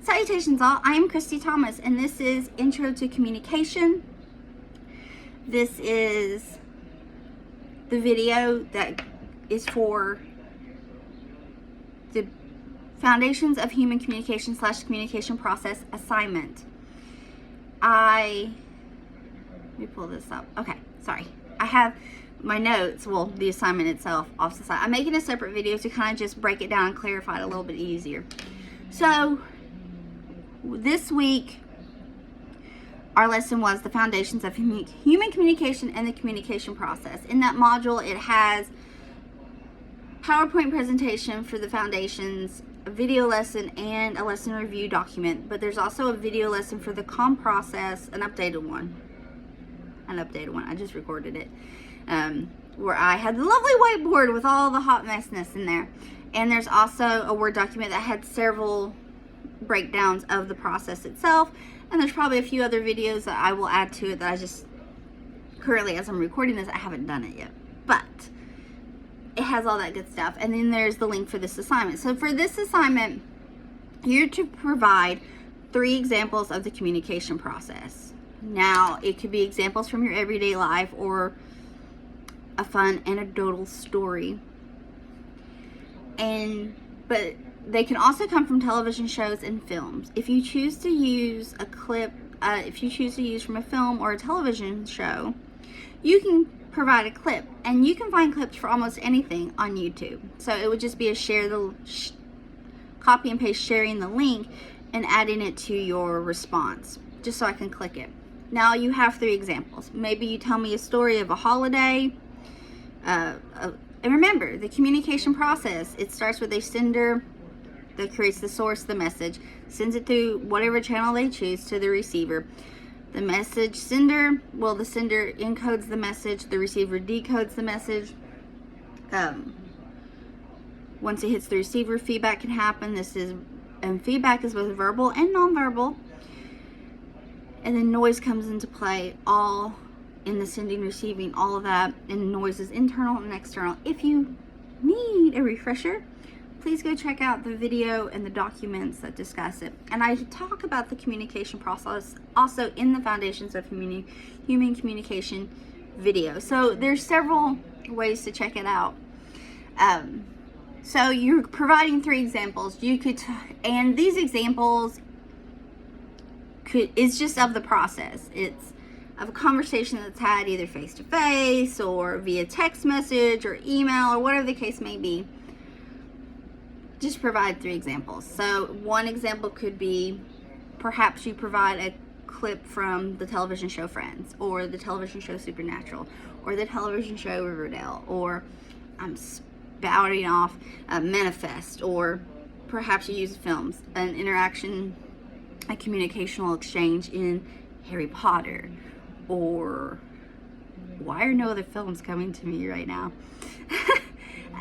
Salutations all, I am Christy Thomas and this is Intro to Communication. This is the video that is for the Foundations of Human Communication / Communication Process assignment. Let me pull this up. Okay, sorry. I have my notes, well, the assignment itself off to the side. I'm making a separate video to kind of just break it down and clarify it a little bit easier. So, this week, our lesson was the foundations of human communication and the communication process. In that module, it has PowerPoint presentation for the foundations, a video lesson, and a lesson review document. But there's also a video lesson for the comm process, an updated one. I just recorded it. Where I had the lovely whiteboard with all the hot messness in there. And there's also a Word document that had several breakdowns of the process itself. And there's probably a few other videos that I will add to it that I just, currently as I'm recording this, I haven't done it yet. But it has all that good stuff. And then there's the link for this assignment. So for this assignment, you're to provide 3 examples of the communication process. Now, it could be examples from your everyday life or a fun anecdotal story. But they can also come from television shows and films. If you choose to use a clip, if you choose to use from a film or a television show, you can provide a clip, and you can find clips for almost anything on YouTube. So it would just be a copy and paste, sharing the link and adding it to your response, just so I can click it. Now you have 3 examples. Maybe you tell me a story of a holiday. And remember, the communication process, it starts with a sender that creates the source, the message, sends it through whatever channel they choose to the receiver. The message sender, well, the sender encodes the message, the receiver decodes the message. Once it hits the receiver, feedback can happen. Feedback is both verbal and nonverbal. And then noise comes into play, all in the sending, receiving, all of that. And noise is internal and external. If you need a refresher, please go check out the video and the documents that discuss it. And I talk about the communication process also in the Foundations of Human Communication video. So there's several ways to check it out. So you're providing 3 examples. And these examples is just of the process. It's of a conversation that's had either face-to-face or via text message or email or whatever the case may be. Just provide 3 examples. So one example could be, perhaps you provide a clip from the television show Friends, or the television show Supernatural, or the television show Riverdale, or I'm spouting off Manifest, or perhaps you use films, an interaction, a communicational exchange in Harry Potter, or why are no other films coming to me right now?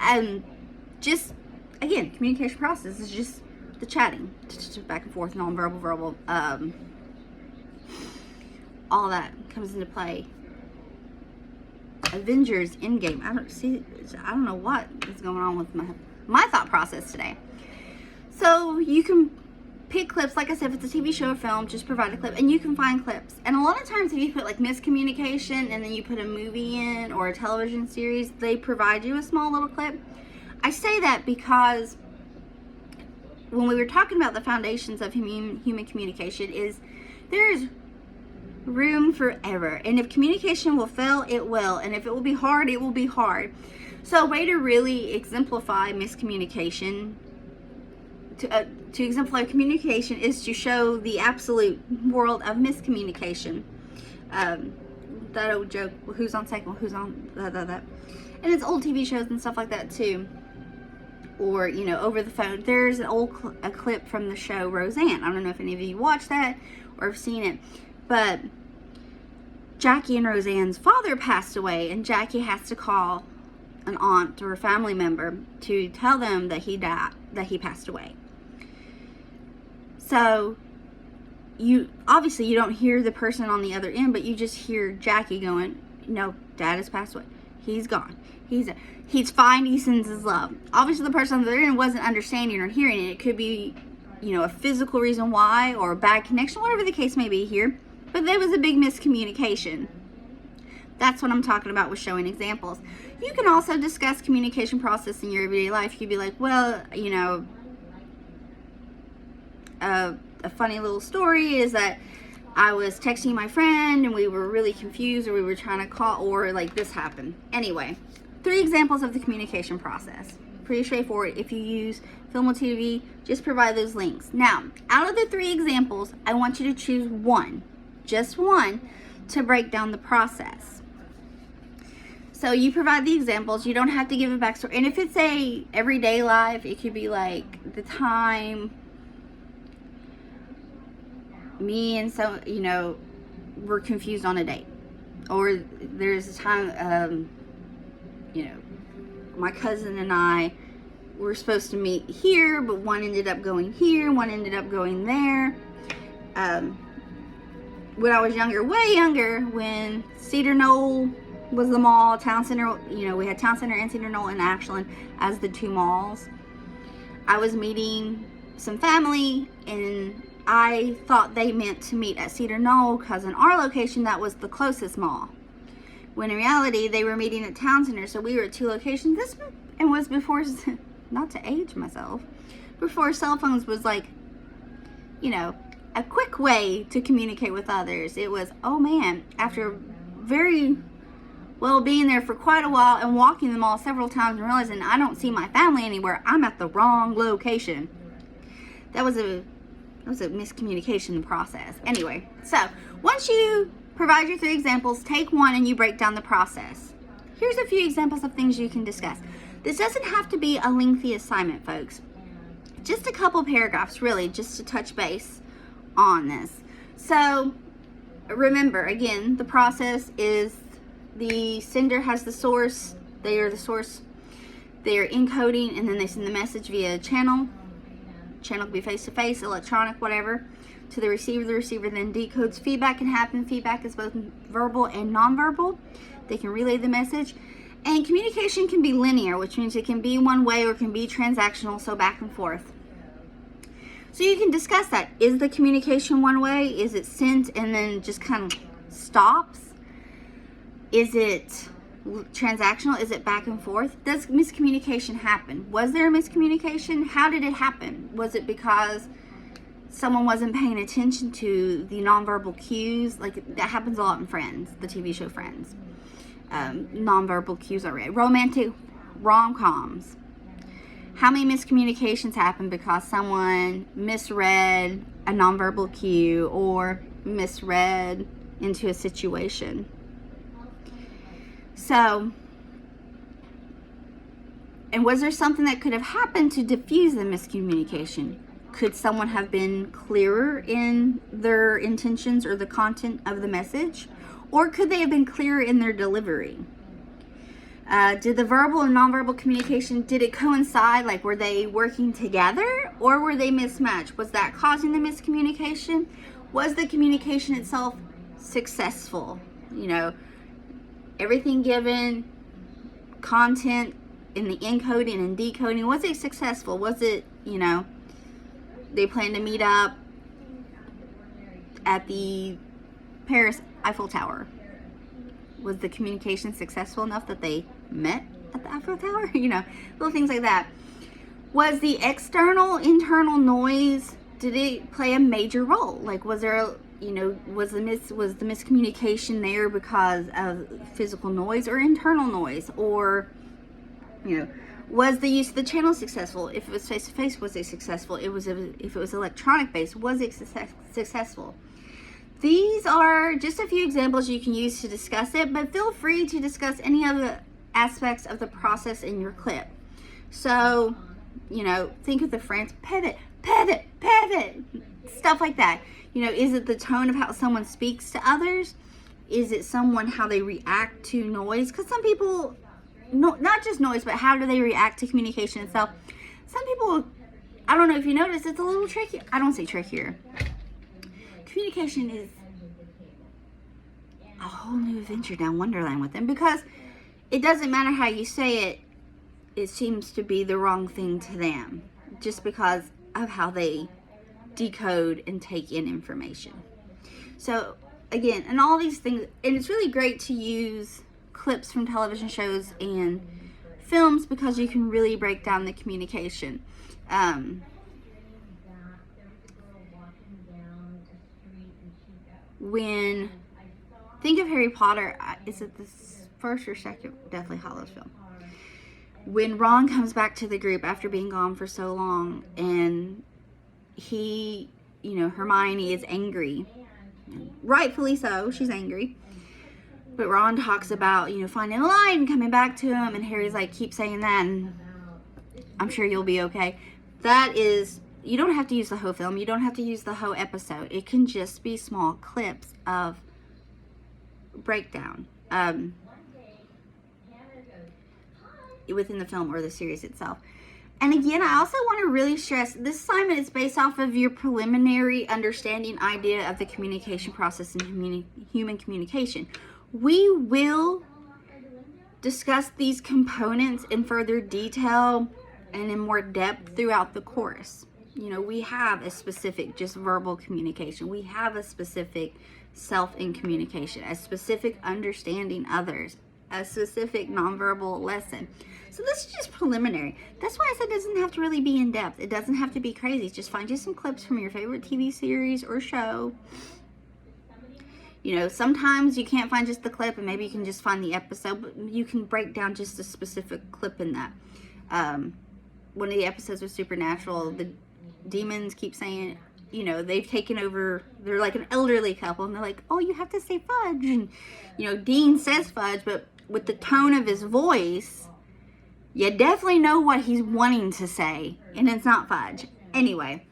And just, again, communication process is just the chatting, back and forth, non-verbal, verbal, all that comes into play. Avengers Endgame. I don't know what is going on with my thought process today. So you can pick clips, like I said, if it's a TV show or film, just provide a clip, and you can find clips. And a lot of times if you put like miscommunication and then you put a movie in or a television series, they provide you a small little clip. I say that because when we were talking about the foundations of human communication, there's room for error. And if communication will fail, it will. And if it will be hard, it will be hard. So a way to really exemplify miscommunication, to exemplify communication, is to show the absolute world of miscommunication. That old joke, who's on second, who's on that. And it's old TV shows and stuff like that too. Or, over the phone. There's a clip from the show Roseanne. I don't know if any of you watched that or have seen it. But Jackie and Roseanne's father passed away, and Jackie has to call an aunt or a family member to tell them that he passed away. So you don't hear the person on the other end, but you just hear Jackie going, "No, Dad has passed away. He's gone. He's fine. He sends his love." Obviously, the person on the other end wasn't understanding or hearing it. It could be, a physical reason why, or a bad connection, whatever the case may be here, but there was a big miscommunication. That's what I'm talking about with showing examples. You can also discuss communication process in your everyday life. You'd be like, well, a funny little story is that I was texting my friend and we were really confused, or we were trying to call, or like this happened. Anyway, 3 examples of the communication process. Pretty straightforward. If you use film or TV, just provide those links. Now, out of the 3 examples, I want you to choose one, just one, to break down the process. So you provide the examples. You don't have to give a backstory. And if it's a everyday life, it could be like the time me and we're confused on a date, or there's a time my cousin and I were supposed to meet here, but one ended up going here, one ended up going there. When I was younger, way younger, when Cedar Knoll was the mall, Town Center, we had Town Center and Cedar Knoll and Ashland as the 2 malls. I was meeting some family, and I thought they meant to meet at Cedar Knoll because in our location that was the closest mall, when in reality they were meeting at Town Center. So we were at 2 locations. This was before, not to age myself, before cell phones was like a quick way to communicate with others. It was, oh man, after very well being there for quite a while and walking the mall several times and realizing I don't see my family anywhere, I'm at the wrong location. That was a miscommunication in the process. Anyway, so once you provide your 3 examples, take one and you break down the process. Here's a few examples of things you can discuss. This doesn't have to be a lengthy assignment, folks. Just a couple paragraphs, really, just to touch base on this. So remember, again, the process is the sender has the source. They are the source. They are encoding, and then they send the message via channel. Channel can be face-to-face, electronic, whatever, to the receiver. The receiver then decodes. Feedback can happen. Feedback is both verbal and nonverbal. They can relay the message. And communication can be linear, which means it can be one way or it can be transactional, so back and forth. So you can discuss that. Is the communication one way? Is it sent and then just kind of stops? Is it transactional? Is it back and forth? Does miscommunication happen? Was there a miscommunication? How did it happen? Was it because someone wasn't paying attention to the nonverbal cues? Like, that happens a lot in Friends, the TV show Friends. Nonverbal cues are read. Romantic rom-coms. How many miscommunications happen because someone misread a nonverbal cue or misread into a situation? So, and was there something that could have happened to diffuse the miscommunication? Could someone have been clearer in their intentions or the content of the message? Or could they have been clearer in their delivery? Did the verbal and nonverbal communication, did it coincide? Like, were they working together or were they mismatched? Was that causing the miscommunication? Was the communication itself successful? Everything given, content in the encoding and decoding, was it successful? Was it, they planned to meet up at the Paris Eiffel Tower? Was the communication successful enough that they met at the Eiffel Tower? Little things like that. Was the external, internal noise, did it play a major role? Like, was there was the miscommunication there because of physical noise or internal noise? Or, was the use of the channel successful? If it was face-to-face, was it successful? If it was electronic-based, was it successful? These are just a few examples you can use to discuss it, but feel free to discuss any other aspects of the process in your clip. So, think of the Friends, pivot, stuff like that. Is it the tone of how someone speaks to others? Is it how they react to noise? Because some people, not just noise, but how do they react to communication itself? Some people, I don't know if you notice, it's a little tricky. I don't say trickier. Communication is a whole new adventure down Wonderland with them, because it doesn't matter how you say it, it seems to be the wrong thing to them just because of how they decode and take in information. So again, and all these things, and it's really great to use clips from television shows and films because you can really break down the communication. Think of Harry Potter, is it the first or second? Definitely Hollow's film. When Ron comes back to the group after being gone for so long, and Hermione is angry, rightfully so, she's angry, but Ron talks about, finding a light and coming back to him, and Harry's like, keep saying that, and I'm sure you'll be okay. That is, you don't have to use the whole film, you don't have to use the whole episode, it can just be small clips of breakdown within the film or the series itself. And again, I also want to really stress, this assignment is based off of your preliminary understanding idea of the communication process and human communication. We will discuss these components in further detail and in more depth throughout the course. We have a specific just verbal communication. We have a specific self in communication, a specific understanding others, a specific nonverbal lesson. So this is just preliminary. That's why I said it doesn't have to really be in depth. It doesn't have to be crazy. Just find you some clips from your favorite TV series or show. Sometimes you can't find just the clip, and maybe you can just find the episode, but you can break down just a specific clip in that. One of the episodes was Supernatural. The demons keep saying, they've taken over, they're like an elderly couple, and they're like, oh, you have to say fudge. And, Dean says fudge, but with the tone of his voice, you definitely know what he's wanting to say, and it's not fudge. Anyway,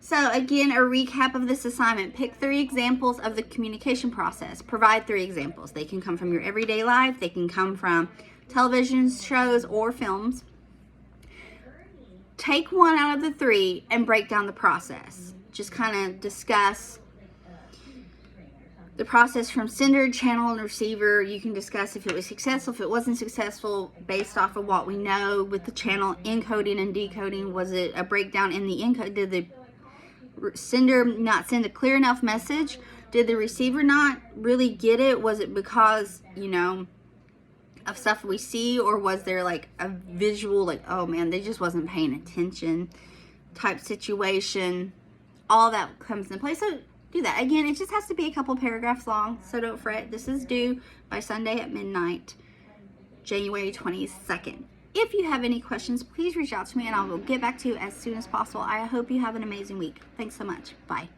so again, a recap of this assignment. Pick 3 examples of the communication process. Provide 3 examples. They can come from your everyday life. They can come from television shows or films. Take one out of the 3 and break down the process. Just kind of discuss the process from sender, channel, and receiver. You can discuss if it was successful, if it wasn't successful, based off of what we know with the channel encoding and decoding. Was it a breakdown in the encode? Did the sender not send a clear enough message? Did the receiver not really get it? Was it because, of stuff we see, or was there like a visual, like, oh man, they just wasn't paying attention type situation? All that comes into play. So do that. Again, it just has to be a couple paragraphs long, so don't fret. This is due by Sunday at midnight, January 22nd. If you have any questions, please reach out to me and I will get back to you as soon as possible. I hope you have an amazing week. Thanks so much. Bye.